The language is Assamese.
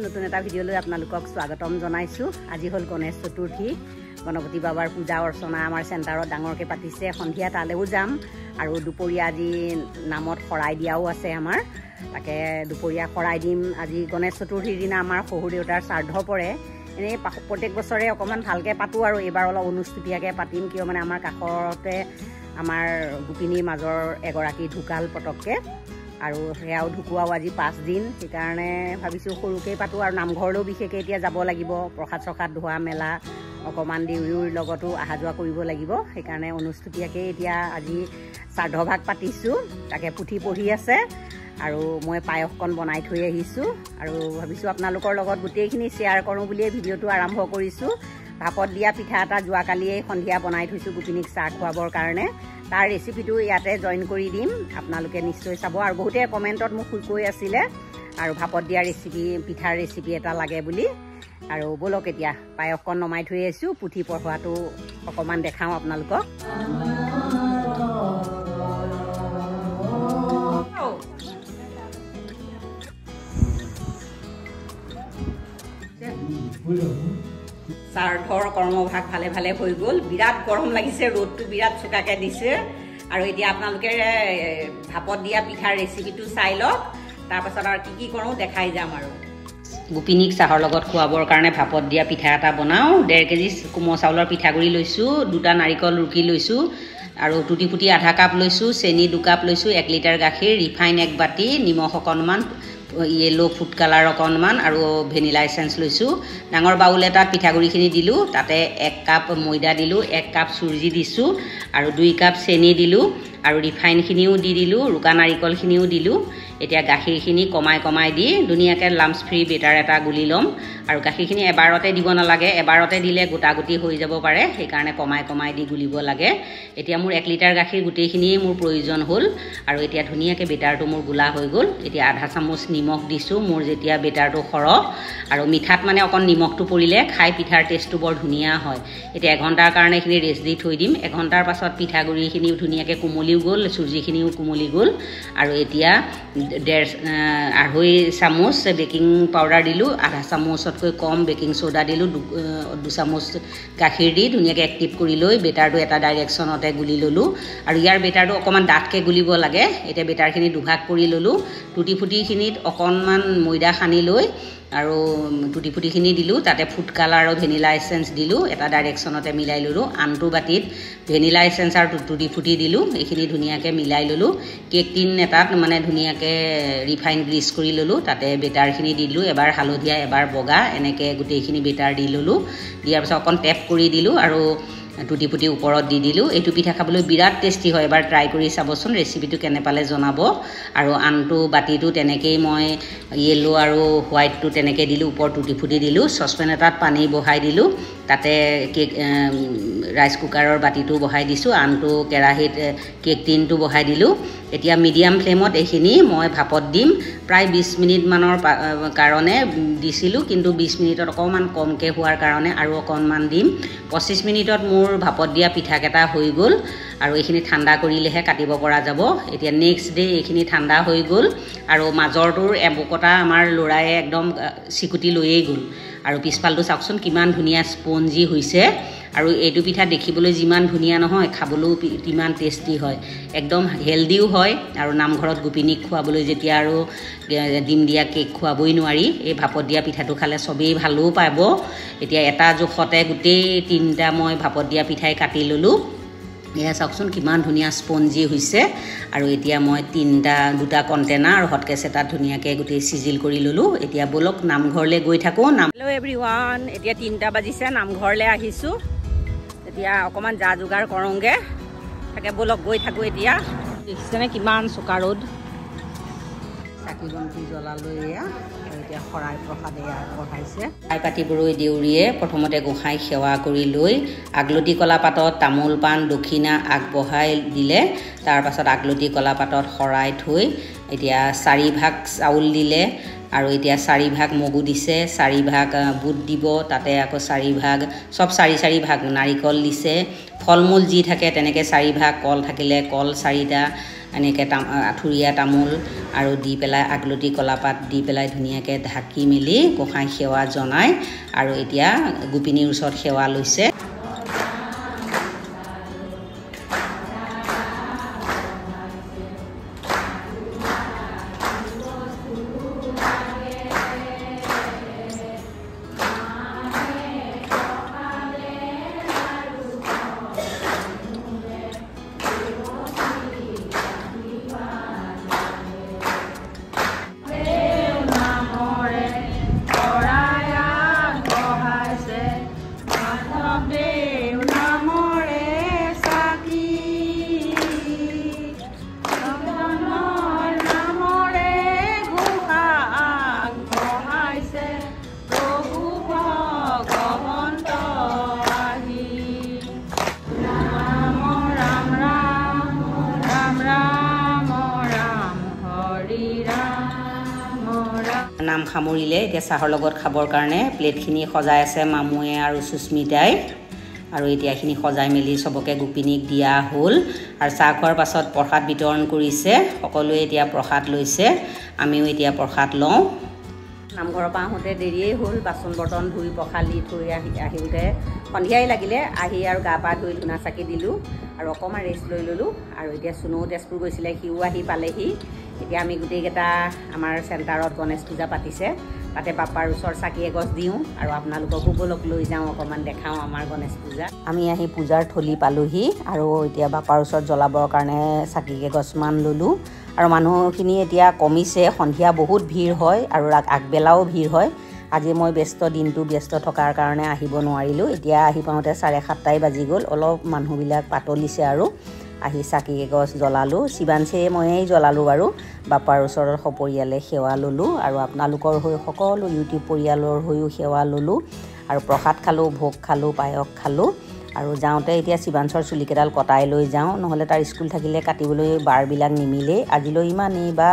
নতুন এটা ভিডিঅ'লৈ আপোনালোকক স্বাগতম জনাইছোঁ। আজি হ'ল গণেশ চতুৰ্থী, গণপতি বাবাৰ পূজা অৰ্চনা আমাৰ চেণ্টাৰত ডাঙৰকৈ পাতিছে। সন্ধিয়া তালৈও যাম আৰু দুপৰীয়া আজি নামত শৰাই দিয়াও আছে আমাৰ, তাকে দুপৰীয়া শৰাই দিম। আজি গণেশ চতুৰ্থীৰ দিনা আমাৰ শহুৰ দেউতাৰ শ্ৰাদ্ধ পৰে। এনেই প্ৰত্যেক বছৰে অকণমান ভালকৈ পাতোঁ আৰু এইবাৰ অলপ অনুষ্টুপীয়াকৈ পাতিম, কিয় মানে আমাৰ কাষৰতে আমাৰ গোপিনীৰ মাজৰ এগৰাকী ঢুকাল পটককৈ, আৰু সেয়াও ঢুকুৱাও আজি 5 দিন। সেইকাৰণে ভাবিছোঁ সৰুকৈ পাতোঁ আৰু নামঘৰলৈও বিশেষকৈ এতিয়া যাব লাগিব, প্ৰসাদ চসাদ ধোৱা মেলা, অকণমান দেউৰীৰ লগতো অহা যোৱা কৰিব লাগিব। সেইকাৰণে অনুষ্টুপীয়াকৈ এতিয়া আজি শ্ৰাদ্ধভাগ পাতিছোঁ। তাকে পুথি পঢ়ি আছে আৰু মই পায়সকণ বনাই থৈ আহিছোঁ আৰু ভাবিছোঁ আপোনালোকৰ লগত গোটেইখিনি শ্বেয়াৰ কৰোঁ বুলিয়ে ভিডিঅ'টো আৰম্ভ কৰিছোঁ। ভাপত দিয়া পিঠা এটা যোৱাকালিয়েই সন্ধিয়া বনাই থৈছোঁ গোপিনীক চাহ খুৱাবৰ কাৰণে। তাৰ ৰেচিপিটো ইয়াতে জইন কৰি দিম, আপোনালোকে নিশ্চয় চাব। আৰু বহুতে কমেণ্টত মোক কৈ আছিলে আৰু ভাপত দিয়া ৰেচিপি, পিঠাৰ ৰেচিপি এটা লাগে বুলি। আৰু ব'লক এতিয়া পায়সকণ নমাই থৈ আহিছোঁ, পুথি পঢ়োৱাটো অকণমান দেখাওঁ আপোনালোকক। শ্ৰাদ্ধৰ কৰ্মভাগ ভালে ভালে হৈ গ'ল। বিৰাট গৰম লাগিছে, ৰ'দটো বিৰাট চোকাকৈ দিছে। আৰু এতিয়া আপোনালোকে ভাপত দিয়া পিঠাৰ ৰেচিপিটো চাই লওক, তাৰপাছত আৰু কি কৰোঁ দেখাই যাম। আৰু গোপিনীক চাহৰ লগত খুৱাবৰ কাৰণে ভাপত দিয়া পিঠা এটা বনাওঁ। 1.5 কেজি কোমল চাউলৰ পিঠাগুড়ি লৈছোঁ, 2টা নাৰিকল ৰুকি লৈছোঁ আৰু টুটি ফুটি আধা কাপ লৈছোঁ, চেনি 2 কাপ লৈছোঁ, 1 লিটাৰ গাখীৰ, ৰিফাইন 1 বাটি, নিমখ অকণমান, য়েলো ফুড কালাৰ অকণমান আৰু ভেনিলা এচেঞ্চ লৈছোঁ। ডাঙৰ বাউল এটাত পিঠাগুড়িখিনি দিলোঁ, তাতে 1 কাপ ময়দা দিলোঁ, 1 কাপ চুজি দিছোঁ আৰু 2 কাপ চেনি দিলোঁ আৰু ৰিফাইনখিনিও দি দিলোঁ, ৰুকা নাৰিকলখিনিও দিলোঁ। এতিয়া গাখীৰখিনি কমাই দি ধুনীয়াকৈ লাম্পছ ফ্ৰী বেটাৰ এটা গুলি ল'ম। আৰু গাখীৰখিনি এবাৰতে দিব নালাগে, এবাৰতে দিলে গোটাগুটি হৈ যাব পাৰে, সেইকাৰণে কমাই দি গুলিব লাগে। এতিয়া মোৰ 1 লিটাৰ গাখীৰ গোটেইখিনিয়ে মোৰ প্ৰয়োজন হ'ল আৰু এতিয়া ধুনীয়াকৈ বেটাৰটো মোৰ গোলা হৈ গ'ল। এতিয়া আধা চামুচ নিমখ দিছোঁ, মোৰ যেতিয়া বেটাৰটো সৰহ আৰু মিঠাত মানে অকণ নিমখটো পৰিলে খাই পিঠাৰ টেষ্টটো বৰ ধুনীয়া হয়। এতিয়া 1 ঘণ্টাৰ কাৰণে এইখিনি ৰেষ্ট দি থৈ দিম। 1 ঘণ্টাৰ পাছত পিঠাগুড়িখিনিও ধুনীয়াকৈ কোমলিও গ'ল, চুজিখিনিও কোমলি গ'ল। আৰু এতিয়া 2.5 চামুচ বেকিং পাউডাৰ দিলোঁ, আধা চামুচতকৈ কম বেকিং চ'ডা দিলোঁ, 2 চামুচ গাখীৰ দি ধুনীয়াকৈ এক্টিভ কৰি লৈ বেটাৰটো এটা ডাইৰেকশ্যনতে গুলি ল'লোঁ। আৰু ইয়াৰ বেটাৰটো অকণমান ডাঠকৈ গুলিব লাগে। এতিয়া বেটাৰখিনি দুভাগ কৰি ল'লোঁ। টুটি ফুটিখিনিত অকণমান ময়দা সানি লৈ আৰু টুটি ফুটিখিনি দিলোঁ, তাতে ফুড কালাৰ আৰু ভেনিলা এচেঞ্চ দিলোঁ, এটা ডাইৰেকশ্যনতে মিলাই ল'লোঁ। আনটো বাতিত ভেনিলা এচেঞ্চ আৰু টুটি ফুটি দিলোঁ, এইখিনি ধুনীয়াকৈ মিলাই ল'লোঁ। কেক টিন এটাত মানে ধুনীয়াকৈ ৰিফাইন গ্ৰীজ কৰি ল'লোঁ, তাতে বেটাৰখিনি দি দিলোঁ, এবাৰ হালধীয়া এবাৰ বগা, এনেকৈ গোটেইখিনি বেটাৰ দি ল'লোঁ। দিয়াৰ পিছত অকণ টেপ কৰি দিলোঁ আৰু টুটি ফুটি ওপৰত দি দিলোঁ। এইটো পিঠা খাবলৈ বিৰাট টেষ্টি হয়, এবাৰ ট্ৰাই কৰি চাবচোন, ৰেচিপিটো কেনে পালে জনাব। আৰু আনটো বাতিটো তেনেকৈয়ে মই য়েল্লো আৰু হোৱাইটটো তেনেকৈ দিলোঁ, ওপৰত টুটি ফুটি দিলোঁ। চচপেন এটাত পানী বহাই দিলোঁ, তাতে কেক ৰাইচ কুকাৰৰ বাতিটো বহাই দিছোঁ, আনটো কেৰাহীত কেক টিনটো বহাই দিলোঁ। এতিয়া মিডিয়াম ফ্লেমত এইখিনি মই ভাপত দিম। প্ৰায় 20 মিনিটমানৰ কাৰণে দিছিলোঁ, কিন্তু 20 মিনিটত অকণমান কমকৈ হোৱাৰ কাৰণে আৰু অকণমান দিম। 25 মিনিটত মোৰ ভাপত দিয়া পিঠাকেইটা হৈ গ'ল আৰু এইখিনি ঠাণ্ডা কৰিলেহে কাটিব পৰা যাব। এতিয়া নেক্সট ডে এইখিনি ঠাণ্ডা হৈ গ'ল আৰু মাজৰটোৰ এবুকটা আমাৰ ল'ৰাই একদম চিকুটি লৈয়ে গ'ল। আৰু পিছফালটো চাওকচোন কিমান ধুনীয়া স্পঞ্জি হৈছে। আৰু এইটো পিঠা দেখিবলৈ যিমান ধুনীয়া নহয়, খাবলৈও কিমান টেষ্টি হয়, একদম হেল্ডিও হয়। আৰু নামঘৰত গোপিনীক খুৱাবলৈ যেতিয়া আৰু ডিম দিয়া কেক খুৱাবই নোৱাৰি, এই ভাপত দিয়া পিঠাটো খালে চবেই ভালো পাব। এতিয়া এটা জোখতে গোটেই 3টা মই ভাপত দিয়া পিঠাই কাটি ল'লোঁ। এয়া চাওকচোন কিমান ধুনীয়া স্পঞ্জি হৈছে। আৰু এতিয়া মই 2টা কণ্টেইনাৰ আৰু হটকেছ এটাত ধুনীয়াকৈ গোটেই চিজিল কৰি ল'লোঁ। এতিয়া ব'লক নামঘৰলৈ গৈ থাকোঁ। হেল্ল' এভৰিৱান, এতিয়া 3টা বাজিছে, নামঘৰলৈ আহিছোঁ। এতিয়া অকণমান যা যোগাৰ কৰোঁগৈ, তাকে ব'লক গৈ থাকোঁ। এতিয়া দেখিছেনে কিমান চোকা ৰ'দ। চাকি বন্তি জ্বলালৈ এয়া, আৰু এতিয়া শৰাই প্ৰসাদ এয়া বঢ়াইছে। শৰাই পাতিবলৈ দেউৰীয়ে প্ৰথমতে গোঁসাইক সেৱা কৰি লৈ আগলতি কলা পাতত তামোল পাণ দক্ষিণা আগবঢ়াই দিলে। তাৰপাছত আগলতি কলা পাতত শৰাই থৈ এতিয়া 4 ভাগ চাউল দিলে আৰু এতিয়া 4 ভাগ মগু দিছে, 4 ভাগ বুট দিব, তাতে আকৌ 4 ভাগ সব 4 ভাগ নাৰিকল দিছে। ফল মূল যি থাকে তেনেকৈ 4 ভাগ, কল থাকিলে কল 4টা, এনেকৈ আঁঠুৰীয়া তামোল আৰু দি পেলাই আগলতি কলাপাত দি পেলাই ধুনীয়াকৈ ঢাকি মেলি গোঁসাই সেৱা জনায় আৰু এতিয়া গোপিনীৰ ওচৰত সেৱা লৈছে। নাম সামৰিলে এতিয়া চাহৰ লগত খাবৰ কাৰণে প্লেটখিনি সজাই আছে মামুৱে আৰু সুস্মিতাই আৰু এতিয়া এইখিনি সজাই মেলি চবকে গোপিনীক দিয়া হ'ল আৰু চাহ খোৱাৰ পাছত প্ৰসাদ বিতৰণ কৰিছে। সকলোৱে এতিয়া প্ৰসাদ লৈছে, আমিও এতিয়া প্ৰসাদ লওঁ। নামঘৰৰ পৰা আহোঁতে দেৰিয়েই হ'ল, বাচন বৰ্তন ধুই পখালি থৈ আহিওঁতে সন্ধিয়াই লাগিলে। আহি আৰু গা পা ধুই ধূনা চাকি দিলোঁ আৰু অকণমান ৰেষ্ট লৈ ল'লোঁ। আৰু এতিয়া চুনুও তেজপুৰ গৈছিলে, সিও আহি পালেহি। এতিয়া আমি গোটেইকেইটা আমাৰ চেণ্টাৰত গণেশ পূজা পাতিছে, তাতে বাপ্পাৰ ওচৰত চাকি এগছ দিওঁ আৰু আপোনালোককো বলক লৈ যাওঁ, অকণমান দেখাওঁ আমাৰ গণেশ পূজা। আমি আহি পূজাৰ থলী পালোহি আৰু এতিয়া বাপ্পাৰ ওচৰত জ্বলাবৰ কাৰণে চাকি কেইগছমান ল'লোঁ। আৰু মানুহখিনি এতিয়া কমিছে, সন্ধিয়া বহুত ভিৰ হয় আৰু আগবেলাও ভিৰ হয়। আজি মই দিনটো ব্যস্ত থকাৰ কাৰণে আহিব নোৱাৰিলোঁ। এতিয়া আহি পাওঁতে 7:30 বাজি গ'ল। অলপ মানুহবিলাক পাতলিছে আৰু আহি চাকি এগছ জ্বলালোঁ। শিৱাংশীয়ে ময়েই জ্বলালোঁ বাৰু। বাপ্পাৰ ওচৰত সপৰিয়ালে সেৱা ল'লোঁ আৰু আপোনালোকৰ হৈ সকলো ইউটিউব পৰিয়ালৰ হৈও সেৱা ল'লোঁ আৰু প্ৰসাদ খালোঁ, ভোগ খালোঁ, পায়স খালোঁ। আৰু যাওঁতে এতিয়া শিৱাংশৰ চুলিকেইডাল কটাই লৈ যাওঁ, নহ'লে তাৰ স্কুল থাকিলে কাটিবলৈ বাৰবিলাক নিমিলেই। আজিলৈ ইমানেই বা